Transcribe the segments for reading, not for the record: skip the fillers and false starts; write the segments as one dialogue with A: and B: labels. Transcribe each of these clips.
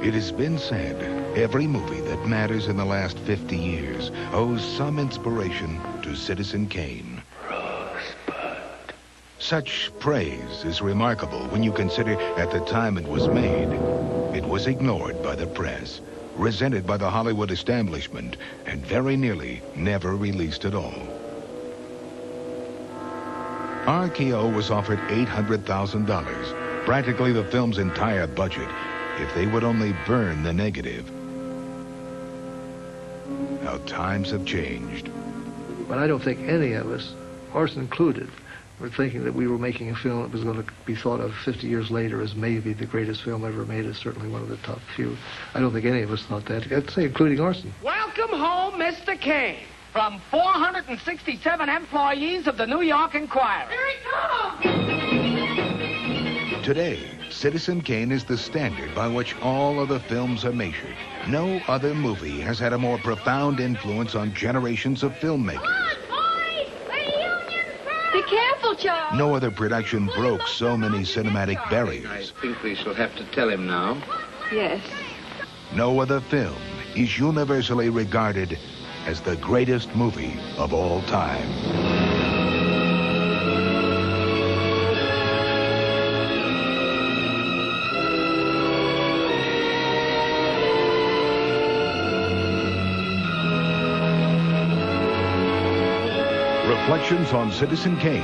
A: It has been said, every movie that matters in the last 50 years owes some inspiration to Citizen Kane.
B: Rosebud.
A: Such praise is remarkable when you consider at the time it was made, it was ignored by the press, resented by the Hollywood establishment, and very nearly never released at all. RKO was offered $800,000, practically the film's entire budget, if they would only burn the negative. How times have changed.
C: But I don't think any of us, Orson included, were thinking that we were making a film that was going to be thought of 50 years later as maybe the greatest film ever made. It's certainly one of the top few. I don't think any of us thought that, I'd say including Orson.
D: Welcome home, Mr. Kane, from 467 employees of the New York Enquirer. Here he comes!
A: Today, Citizen Kane is the standard by which all other films are measured. No other movie has had a more profound influence on generations of filmmakers.
E: Come on, boys! Reunion first! Be careful, Charles!
A: No other production broke so many cinematic
B: I
A: barriers.
B: think we shall have to tell him now.
E: Yes.
A: No other film is universally regarded as the greatest movie of all time. Reflections on Citizen Kane,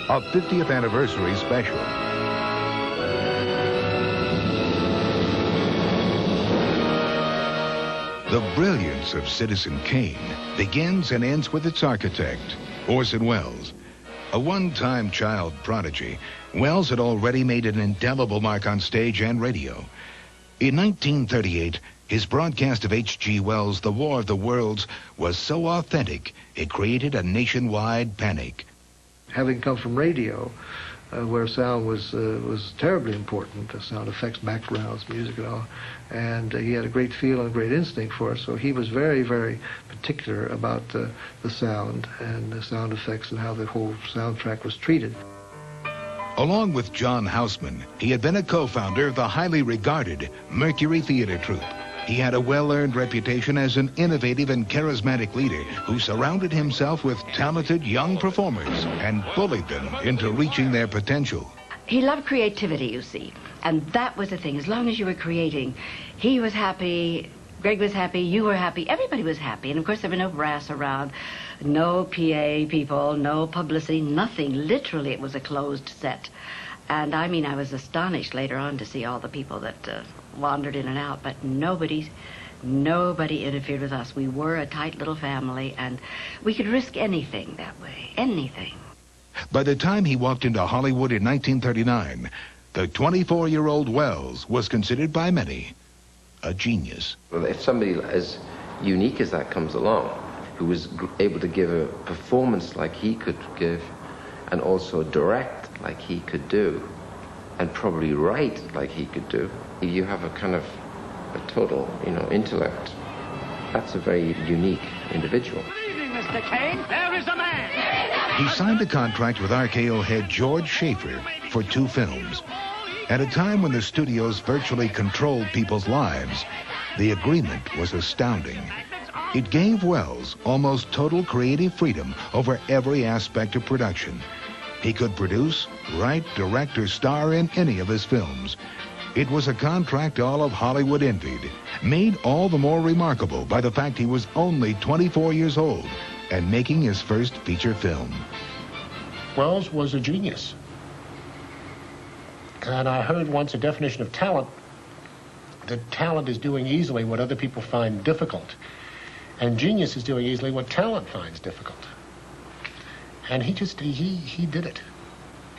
A: a 50th anniversary special. The brilliance of Citizen Kane begins and ends with its architect, Orson Welles. A one-time child prodigy, Welles had already made an indelible mark on stage and radio. In 1938, his broadcast of H.G. Wells' The War of the Worlds was so authentic, it created a nationwide panic.
C: Having come from radio, where sound was terribly important, the sound effects, backgrounds, music and all, and he had a great feel and a great instinct for it, so he was very, very particular about the sound and the sound effects and how the whole soundtrack was treated.
A: Along with John Houseman, he had been a co-founder of the highly regarded Mercury Theater Troupe. He had a well-earned reputation as an innovative and charismatic leader who surrounded himself with talented young performers and bullied them into reaching their potential.
F: He loved creativity, you see, and that was the thing. As long as you were creating, he was happy, Greg was happy, you were happy, everybody was happy. And of course there were no brass around, no PA people, no publicity, nothing. Literally it was a closed set. And I mean, I was astonished later on to see all the people that wandered in and out, but nobody interfered with us. We were a tight little family, and we could risk anything that way, anything.
A: By the time he walked into Hollywood in 1939, the 24-year-old Welles was considered by many a genius.
G: Well, if somebody as unique as that comes along, who was able to give a performance like he could give, and also direct like he could do, and probably write like he could do, you have a kind of a total, intellect. That's a very unique individual.
D: Good evening, Mr. Kane. There is a man.
A: He signed a contract with RKO head George Schaefer for 2 films. At a time when the studios virtually controlled people's lives, the agreement was astounding. It gave Welles almost total creative freedom over every aspect of production. He could produce, write, direct, or star in any of his films. It was a contract all of Hollywood envied, made all the more remarkable by the fact he was only 24 years old and making his first feature film.
H: Welles was a genius. And I heard once a definition of talent, that talent is doing easily what other people find difficult. And genius is doing easily what talent finds difficult. And he did it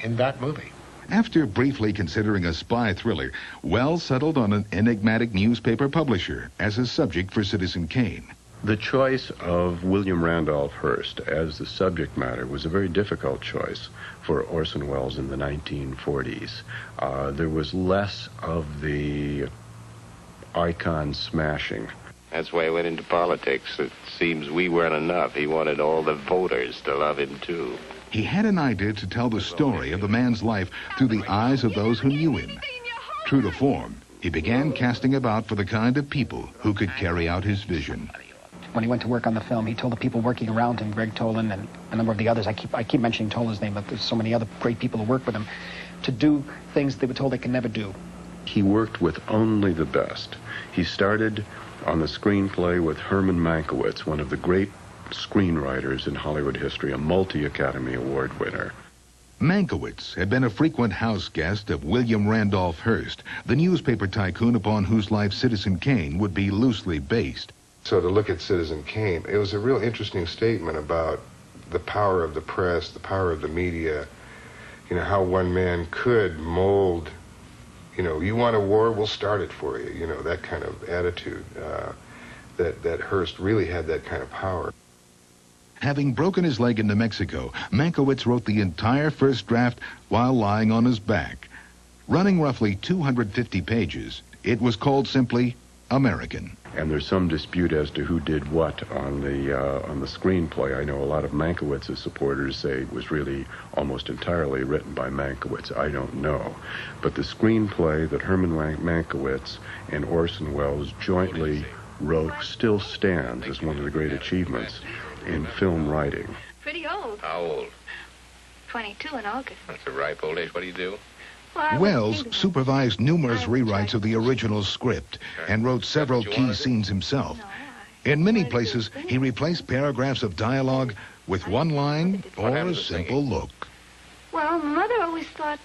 H: in that movie.
A: After briefly considering a spy thriller, Welles settled on an enigmatic newspaper publisher as a subject for Citizen Kane.
I: The choice of William Randolph Hearst as the subject matter was a very difficult choice for Orson Welles in the 1940s. There was less of the icon smashing.
B: That's why he went into politics. It seems we weren't enough. He wanted all the voters to love him, too.
A: He had an idea to tell the story of the man's life through the eyes of those who knew him. True to form, he began casting about for the kind of people who could carry out his vision.
J: When he went to work on the film, he told the people working around him, Greg Tolan and a number of the others, I keep mentioning Tolan's name, but there's so many other great people who work with him, to do things they were told they could never do.
I: He worked with only the best. He started on the screenplay with Herman Mankiewicz, one of the great screenwriters in Hollywood history, a multi-Academy Award winner.
A: Mankiewicz had been a frequent house guest of William Randolph Hearst, the newspaper tycoon upon whose life Citizen Kane would be loosely based.
K: So to look at Citizen Kane, it was a real interesting statement about the power of the press, the power of the media, you know, how one man could mold, you know, you want a war, we'll start it for you, you know, that kind of attitude, that Hearst really had that kind of power.
A: Having broken his leg in New Mexico, Mankiewicz wrote the entire first draft while lying on his back. Running roughly 250 pages, it was called simply American.
I: And there's some dispute as to who did what on the screenplay. I know a lot of Mankiewicz's supporters say it was really almost entirely written by Mankiewicz. I don't know. But the screenplay that Herman Mankiewicz and Orson Welles jointly wrote still stands as one of the great achievements in film writing.
E: Pretty old.
B: How old?
E: 22 in August.
B: That's a ripe old age. What do you do?
E: Well,
A: Welles supervised numerous rewrites of the original script and wrote several key scenes himself. In many places, he replaced paragraphs of dialogue with one line or a simple look.
E: Well, Mother always thought,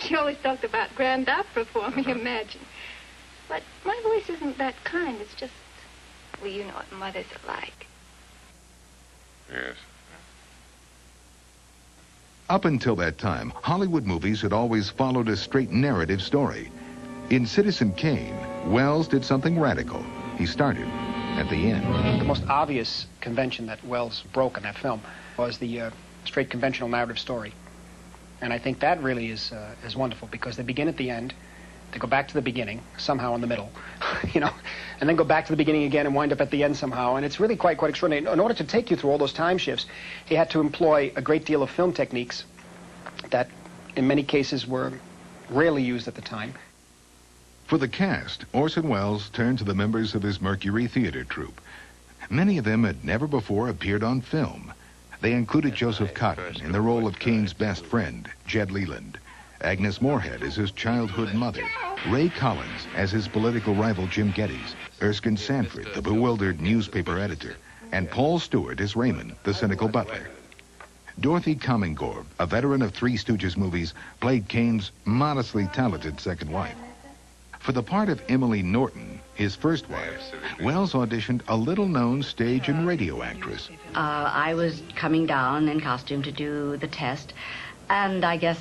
E: she always talked about grand opera for me, imagine. But my voice isn't that kind. It's just, well, you know what mothers are like.
B: Yes.
A: Up until that time, Hollywood movies had always followed a straight narrative story. In Citizen Kane, Welles did something radical. He started at the end.
J: The most obvious convention that Welles broke in that film was the straight conventional narrative story. And I think that really is wonderful, because they begin at the end, they go back to the beginning, somehow in the middle, you know, and then go back to the beginning again and wind up at the end somehow. And it's really quite extraordinary. In order to take you through all those time shifts, he had to employ a great deal of film techniques that in many cases were rarely used at the time.
A: For the cast, Orson Welles turned to the members of his Mercury Theater troupe. Many of them had never before appeared on film. They included Joseph Cotten in the role of Kane's best friend, Jed Leland, Agnes Moorehead as his childhood mother, Ray Collins as his political rival Jim Geddes, Erskine Sanford, the bewildered newspaper editor, and Paul Stewart as Raymond, the cynical butler. Dorothy Comingore, a veteran of Three Stooges movies, played Kane's modestly talented second wife. For the part of Emily Norton, his first wife, Welles auditioned a little-known stage and radio actress.
F: I was coming down in costume to do the test, and I guess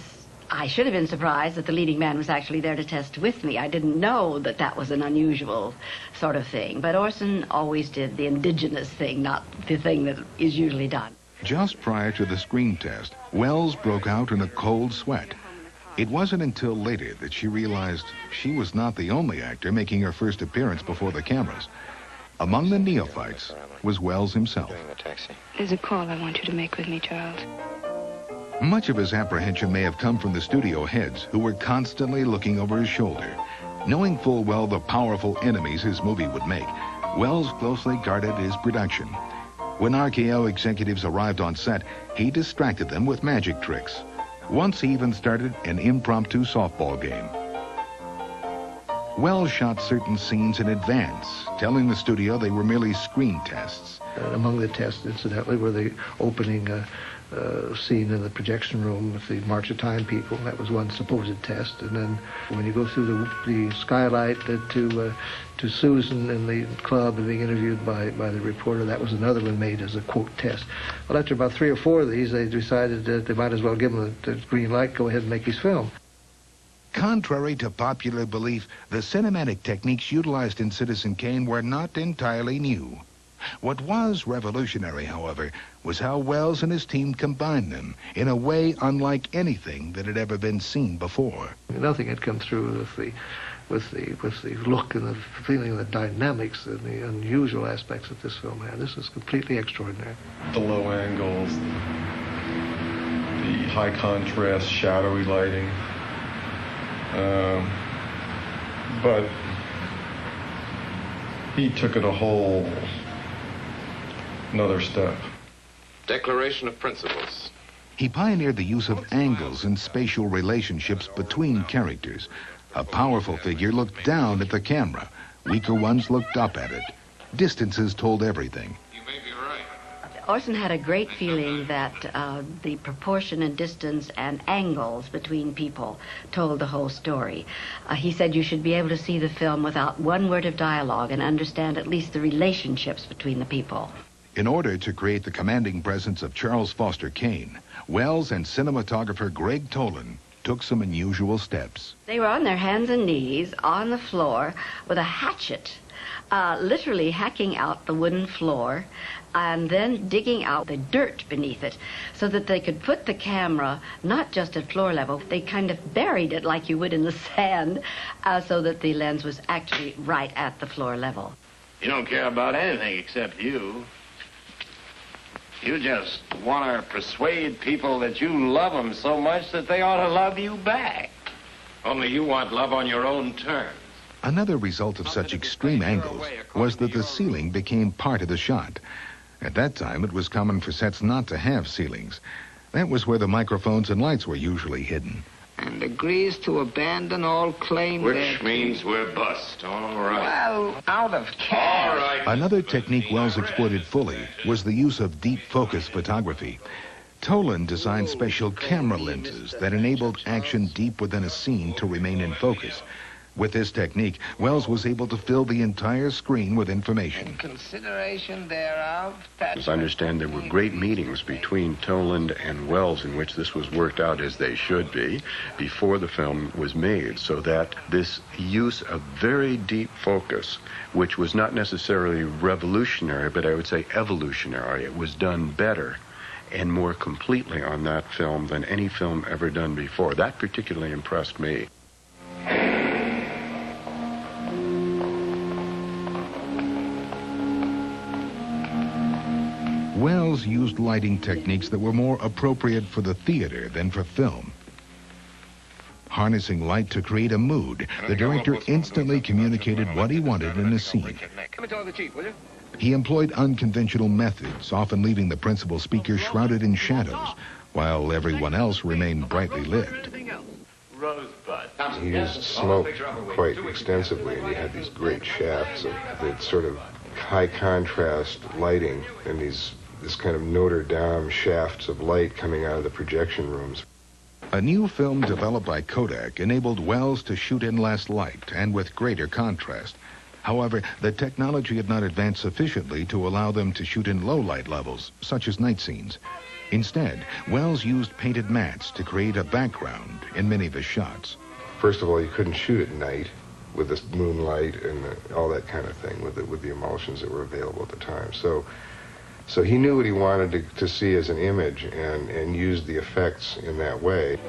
F: I should have been surprised that the leading man was actually there to test with me. I didn't know that that was an unusual sort of thing. But Orson always did the indigenous thing, not the thing that is usually done.
A: Just prior to the screen test, Welles broke out in a cold sweat. It wasn't until later that she realized she was not the only actor making her first appearance before the cameras. Among the neophytes was Welles himself.
E: There's a call I want you to make with me, Charles.
A: Much of his apprehension may have come from the studio heads, who were constantly looking over his shoulder. Knowing full well the powerful enemies his movie would make, Welles closely guarded his production. When RKO executives arrived on set, he distracted them with magic tricks. Once he even started an impromptu softball game. Welles shot certain scenes in advance, telling the studio they were merely screen tests.
C: Among the tests, incidentally, were the opening scene in the projection room with the March of Time people. That was one supposed test. And then when you go through the skylight to Susan in the club and being interviewed by the reporter, that was another one made as a quote test. Well, after about 3 or 4 of these, they decided that they might as well give him the green light, go ahead and make his film.
A: Contrary to popular belief, the cinematic techniques utilized in Citizen Kane were not entirely new. What was revolutionary, however, was how Welles and his team combined them in a way unlike anything that had ever been seen before.
C: Nothing had come through with the look and the feeling and the dynamics and the unusual aspects that this film had. This is completely extraordinary.
L: The low angles, the high contrast, shadowy lighting, But he took it a whole another step.
B: Declaration of Principles.
A: He pioneered the use of angles and spatial relationships between characters. A powerful figure looked down at the camera. Weaker ones looked up at it. Distances told everything.
F: Orson had a great feeling that the proportion and distance and angles between people told the whole story. He said you should be able to see the film without one word of dialogue and understand at least the relationships between the people.
A: In order to create the commanding presence of Charles Foster Kane, Wells and cinematographer Greg Toland took some unusual steps.
F: They were on their hands and knees on the floor with a hatchet, literally hacking out the wooden floor and then digging out the dirt beneath it so that they could put the camera not just at floor level. They kind of buried it like you would in the sand so that the lens was actually right at the floor level.
M: You don't care about anything except you. You just want to persuade people that you love them so much that they ought to love you back. Only you want love on your own terms.
A: Another result of such extreme angles was that the ceiling became part of the shot. At that time, it was common for sets not to have ceilings. That was where the microphones and lights were usually hidden.
N: And agrees to abandon all claim
M: Which means we're bust. All right.
N: Well, out of cash.
M: All right.
A: Another technique Wells exploited fully was the use of deep focus photography. Toland designed special camera lenses that enabled action deep within a scene to remain in focus. With this technique, Wells was able to fill the entire screen with information.
N: In consideration thereof,
I: As I understand, there were great meetings between Toland and Wells in which this was worked out as they should be before the film was made, so that this use of very deep focus, which was not necessarily revolutionary, but I would say evolutionary, it was done better and more completely on that film than any film ever done before. That particularly impressed me.
A: Wells used lighting techniques that were more appropriate for the theater than for film. Harnessing light to create a mood, the director instantly communicated what he wanted in a scene. He employed unconventional methods, often leaving the principal speaker shrouded in shadows, while everyone else remained brightly lit.
K: He used smoke quite extensively, and you had these great shafts of the sort of high contrast lighting and this kind of Notre Dame shafts of light coming out of the projection rooms.
A: A new film developed by Kodak enabled Wells to shoot in less light and with greater contrast. However, the technology had not advanced sufficiently to allow them to shoot in low light levels, such as night scenes. Instead, Wells used painted mats to create a background in many of his shots.
K: First of all, you couldn't shoot at night with the moonlight and all that kind of thing with the emulsions that were available at the time. So he knew what he wanted to see as an image and used the effects in that way.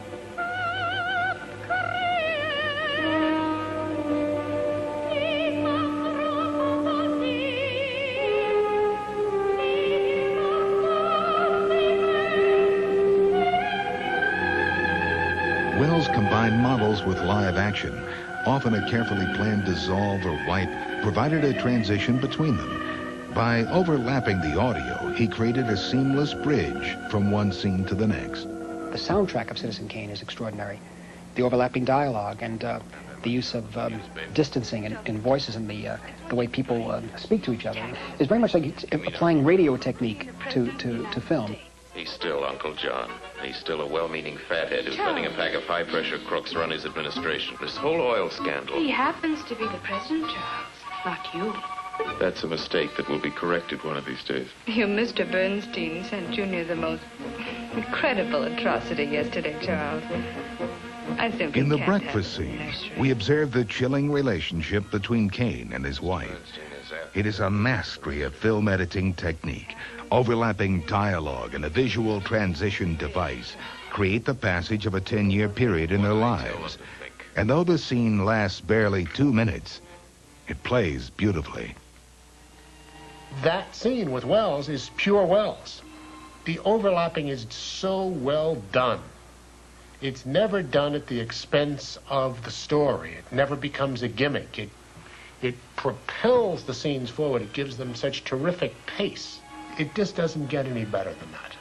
A: Wells combined models with live action. Often a carefully planned dissolve or wipe provided a transition between them. By overlapping the audio, he created a seamless bridge from one scene to the next.
J: The soundtrack of Citizen Kane is extraordinary. The overlapping dialogue and the use of distancing in voices and the way people speak to each other is very much like applying radio technique to film.
B: He's still Uncle John. He's still a well-meaning fathead who's letting a pack of high-pressure crooks run his administration. This whole oil scandal.
E: He happens to be the president, Charles, not you.
B: That's a mistake that will be corrected one of these days.
E: You, Mr. Bernstein, sent Junior the most incredible atrocity yesterday, Charles. I simply
A: In the
E: can't
A: breakfast
E: have
A: scene, we observe the chilling relationship between Kane and his wife. It is a mastery of film editing technique. Overlapping dialogue and a visual transition device create the passage of a 10-year period in their lives. And though the scene lasts barely 2 minutes, it plays beautifully.
H: That scene with Wells is pure Wells. The overlapping is so well done. It's never done at the expense of the story. It never becomes a gimmick. It propels the scenes forward. It gives them such terrific pace. It just doesn't get any better than that.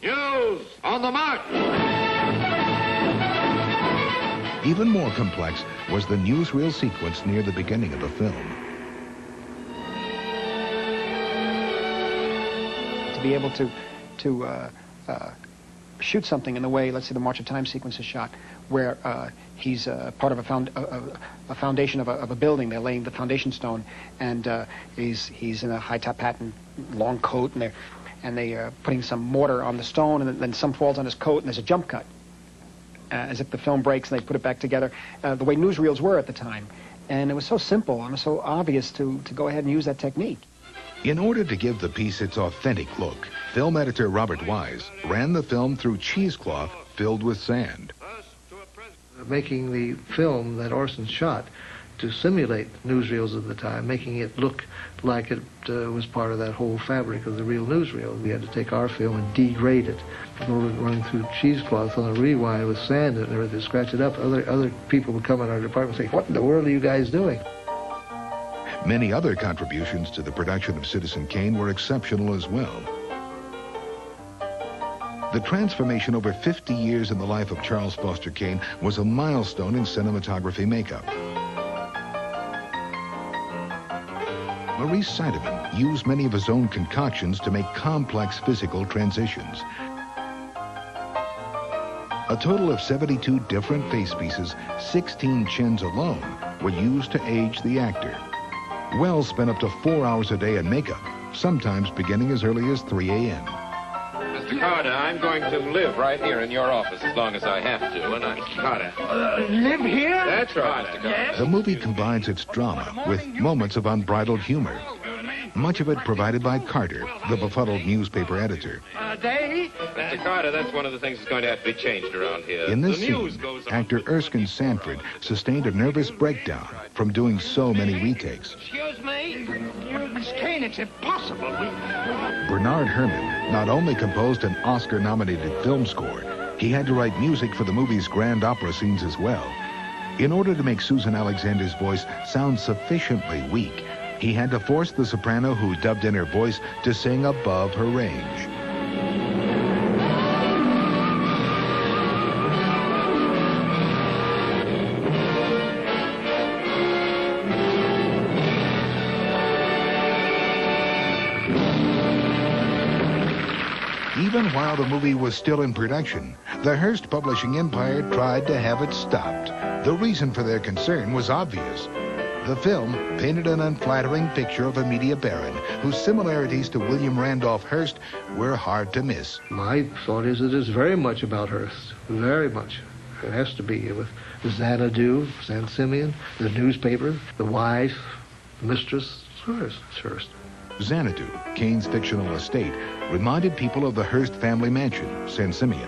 M: News on the march!
A: Even more complex was the newsreel sequence near the beginning of the film.
J: To be able to shoot something in the way, let's say the March of Time sequence is shot, where he's part of a foundation of a building. They're laying the foundation stone, and he's in a high-top hat and long coat, and they're putting some mortar on the stone, and then some falls on his coat, and there's a jump cut, as if the film breaks, and they put it back together, the way newsreels were at the time. And it was so simple and so obvious to go ahead and use that technique.
A: In order to give the piece its authentic look, film editor Robert Wise ran the film through cheesecloth filled with sand.
C: Making the film that Orson shot to simulate newsreels of the time, making it look like it was part of that whole fabric of the real newsreel. We had to take our film and degrade it. Running through cheesecloth on a rewind with sand and everything, scratch it up. Other people would come in our department and say, "What in the world are you guys doing?"
A: Many other contributions to the production of Citizen Kane were exceptional as well. The transformation over 50 years in the life of Charles Foster Kane was a milestone in cinematography makeup. Maurice Sideman used many of his own concoctions to make complex physical transitions. A total of 72 different face pieces, 16 chins alone, were used to age the actor. Wells spent up to 4 hours a day in makeup, sometimes beginning as early as 3 a.m.
B: Mr. Carter, I'm going to live right here in your office as long as I have to, and Carter.
D: Live here?
B: That's right, Mr. Carter.
A: The movie combines its drama with moments of unbridled humor. Much of it provided by Carter, the befuddled newspaper editor.
B: Mr. Carter, that's one of the things that's going to have to be changed around here.
A: In this scene, actor Erskine Sanford sustained a nervous breakdown from doing so many retakes.
D: Excuse me? Miss Kane, it's impossible.
A: Bernard Herrmann not only composed an Oscar-nominated film score, he had to write music for the movie's grand opera scenes as well. In order to make Susan Alexander's voice sound sufficiently weak, he had to force the soprano who dubbed in her voice to sing above her range. Even while the movie was still in production, the Hearst publishing empire tried to have it stopped. The reason for their concern was obvious. The film painted an unflattering picture of a media baron whose similarities to William Randolph Hearst were hard to miss.
C: My thought is it is very much about Hearst, very much. It has to be with Xanadu, San Simeon, the newspaper, the wife, the mistress. It's Hearst.
A: Xanadu, Kane's fictional estate, reminded people of the Hearst family mansion, San Simeon.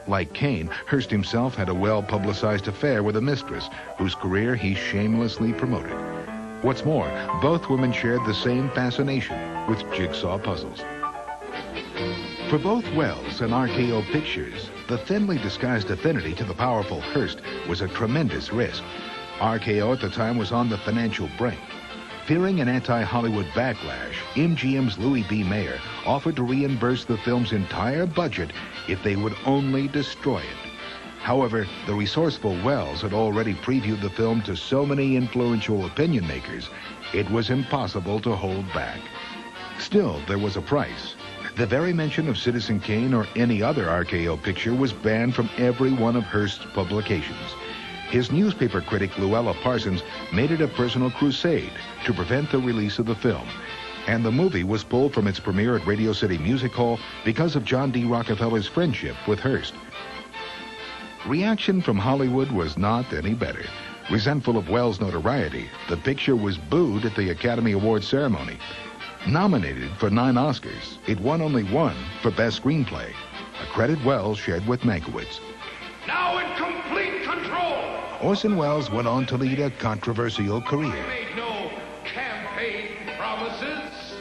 A: Like Kane, Hearst himself had a well-publicized affair with a mistress whose career he shamelessly promoted. What's more, both women shared the same fascination with jigsaw puzzles. For both Wells and RKO Pictures, the thinly disguised affinity to the powerful Hearst was a tremendous risk. RKO at the time was on the financial brink. Fearing an anti-Hollywood backlash, MGM's Louis B. Mayer offered to reimburse the film's entire budget if they would only destroy it. However, the resourceful Wells had already previewed the film to so many influential opinion makers, it was impossible to hold back. Still, there was a price. The very mention of Citizen Kane or any other RKO picture was banned from every one of Hearst's publications. His newspaper critic, Luella Parsons, made it a personal crusade to prevent the release of the film. And the movie was pulled from its premiere at Radio City Music Hall because of John D. Rockefeller's friendship with Hearst. Reaction from Hollywood was not any better. Resentful of Wells' notoriety, the picture was booed at the Academy Awards ceremony. Nominated for 9 Oscars, it won only 1 for Best Screenplay, a credit Wells shared with Mankiewicz.
D: Now in complete control!
A: Orson Welles went on to lead a controversial career.
D: Made no campaign promises.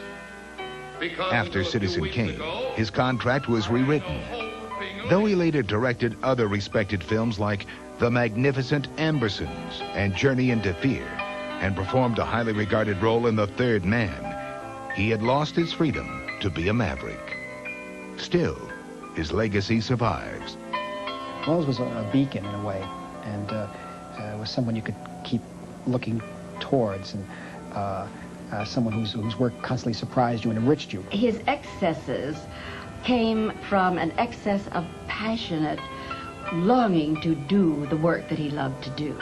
A: After Citizen Kane, his contract was rewritten. Though he later directed other respected films like The Magnificent Ambersons and Journey into Fear, and performed a highly regarded role in The Third Man, he had lost his freedom to be a maverick. Still, his legacy survives.
J: Wells was a beacon in a way, and was someone you could keep looking towards, and someone whose work constantly surprised you and enriched you.
F: His excesses came from an excess of passionate longing to do the work that he loved to do.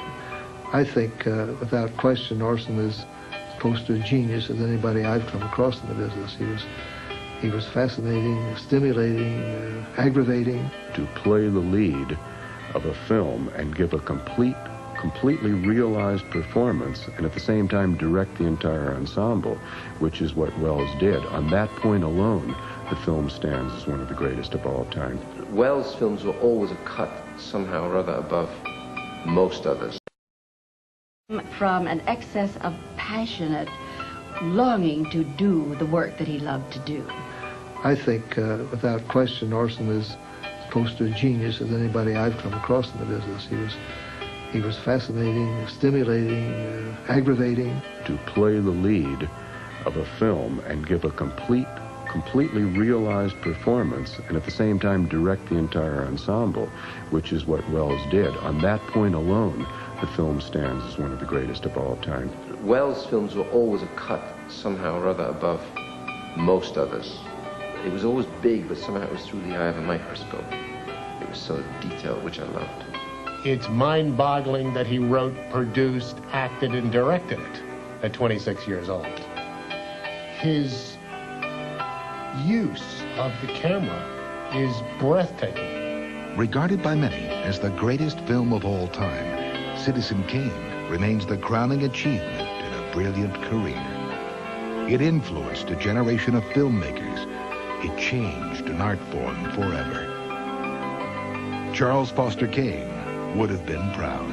C: I think, without question, Orson is as close to a genius as anybody I've come across in the business. He was fascinating, stimulating, aggravating.
I: To play the lead of a film and give a completely realized performance, and at the same time direct the entire ensemble, which is what Wells did. On that point alone, the film stands as one of the greatest of all time.
G: Wells' films were always a cut somehow or other above most others.
F: From an excess of passionate longing to do the work that he loved to do.
C: I think, without question, Orson is as close to a genius as anybody I've come across in the business. He was fascinating, stimulating, aggravating.
I: To play the lead of a film and give a completely realized performance, and at the same time direct the entire ensemble, which is what Wells did. On that point alone, the film stands as one of the greatest of all time.
G: Wells' films were always a cut somehow or other above most others. It was always big, but somehow it was through the eye of a microscope. It was so detailed, which I loved.
H: It's mind-boggling that he wrote, produced, acted, and directed it at 26 years old. His use of the camera is breathtaking.
A: Regarded by many as the greatest film of all time, Citizen Kane remains the crowning achievement in a brilliant career. It influenced a generation of filmmakers. It changed an art form forever. Charles Foster Kane would have been proud.